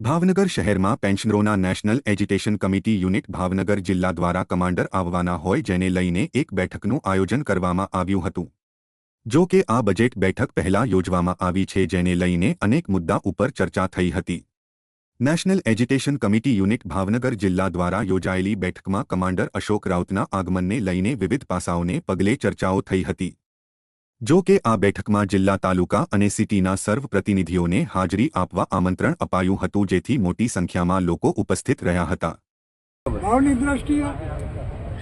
ભાવનગર શહેરમાં પેન્શનરોના national education committee unit Bhavnagar જિલ્લા દ્વારા કમાન્ડર આવવાના હોય જેને લઈને એક બેઠકનું આયોજન કરવામાં આવ્યું હતું। જો કે આ બજેટ બેઠક પહેલા યોજવામાં આવી છે જેને લઈને અનેક મુદ્દા ઉપર ચર્ચા થઈ હતી। National education committee unit Bhavnagar જિલ્લા દ્વારા યોજાયેલી બેઠકમાં કમાન્ડર અશોક રાઉતના આગમનને લઈને વિવિધ પાસાઓને પગલે ચર્ચાઓ થઈ હતી। જો કે આ બેઠકમાં જિલ્લા તાલુકા અને સિટીના સર્વ પ્રતિનિધિઓને હાજરી આપવા આમંત્રણ અપાયું હતું જેથી મોટી સંખ્યામાં લોકો ઉપસ્થિત રહ્યા હતા। ભાવની દ્રષ્ટિએ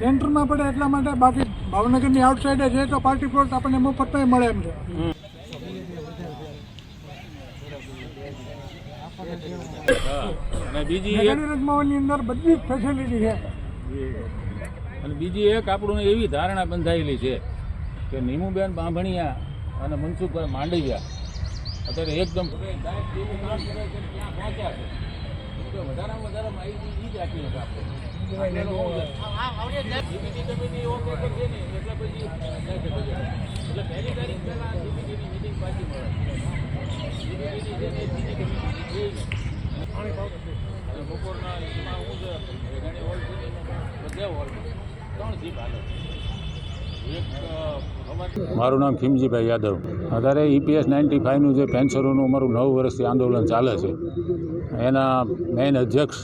સેન્ટરમાં પડે એટલા માટે, બાકી ભાવનગરની આઉટસાઇડે છે તો પાર્ટી પ્લોટ આપણને મફતમાં મળે એમ છે। અને બીજી રજમાવાની અંદર બધી જ ફેસિલિટી છે અને બીજી એક આપણને એવી ધારણા બંધાયેલી છે કે નીમુબેન બાંભણિયા અને મનસુખભાઈ માંડવિયા અત્યારે એકદમ વધારેમાં વધારે માહિતી જ આપી હતી એટલે પહેલી તારીખ પહેલા જીબીટીની મિટિંગ પાછી મળે અને બપોરના એમાં હું છે ઘણી હોલ છે બધા હોલમાં 3 જીપ હાલે। મારું નામ ખીમજીભાઈ યાદવ। અત્યારે EPS 95નું જે પેન્શનરોનું અમારું 9 વર્ષથી આંદોલન ચાલે છે એના મેઇન અધ્યક્ષ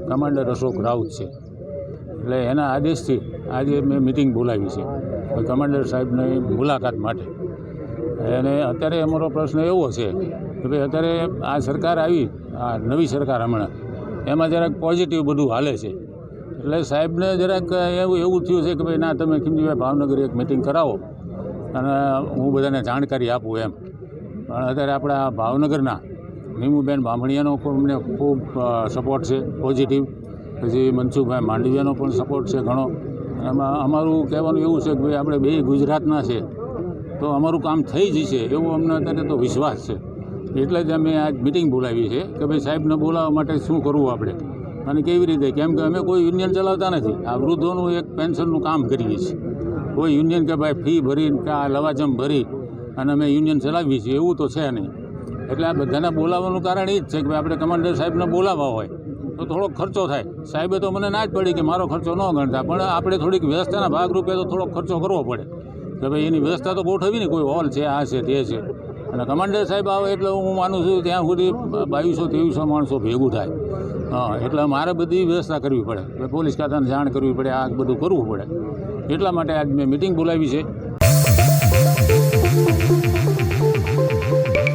કમાન્ડર અશોક રાઉત છે। એટલે એના આદેશથી આજે મેં મિટિંગ બોલાવી છે કમાન્ડર સાહેબની મુલાકાત માટે। અને અત્યારે અમારો પ્રશ્ન એવો છે કે ભાઈ અત્યારે આ સરકાર આવી, આ નવી સરકાર હમણાં એમાં જરાક પોઝિટિવ બધું હાલે છે। એટલે સાહેબને જરાક એવું થયું છે કે ભાઈ ના, તમે ખીમજીભાઈ ભાવનગર એક મિટિંગ કરાવો અને હું બધાને જાણકારી આપું એમ। પણ અત્યારે આપણા ભાવનગરના નીમુબેન બાંભણિયાનો પણ અમને ખૂબ સપોર્ટ છે, પોઝિટિવ। પછી મનસુખભાઈ માંડવિયાનો પણ સપોર્ટ છે ઘણો। એમાં અમારું કહેવાનું એવું છે કે ભાઈ આપણે બે ગુજરાતના છે તો અમારું કામ થઈ જશે એવો અમને અત્યારે તો વિશ્વાસ છે। એટલે જ અમે આજ મિટિંગ બોલાવી છે કે ભાઈ સાહેબને બોલાવવા માટે શું કરવું આપણે અને કેવી રીતે, કેમ કે અમે કોઈ યુનિયન ચલાવતા નથી, આ વૃદ્ધોનું એક પેન્શનનું કામ કરીએ છીએ। કોઈ યુનિયન કે ભાઈ ફી ભરીને કે આ લવાજમ ભરી અને અમે યુનિયન ચલાવીએ છીએ એવું તો છે નહીં। એટલે આ બધાને બોલાવવાનું કારણ એ જ છે કે આપણે કમાન્ડર સાહેબને બોલાવવા હોય તો થોડોક ખર્ચો થાય। સાહેબે તો મને ના જ પડી કે મારો ખર્ચો ન ગણતા, પણ આપણે થોડીક વ્યવસ્થાના ભાગરૂપે તો થોડોક ખર્ચો કરવો પડે કે ભાઈ એની વ્યવસ્થા તો ગોઠવી ને, કોઈ હોલ છે, આ છે, તે છે। અને કમાન્ડર સાહેબ આવે એટલે હું માનું છું ત્યાં સુધી 2200-2300 માણસો ભેગું થાય। હા, એટલે મારે બધી વ્યવસ્થા કરવી પડે, પોલીસ ખાતાને જાણ કરવી પડે, આ બધું કરવું પડે। એટલા માટે આજ મેં મિટિંગ બોલાવી છે।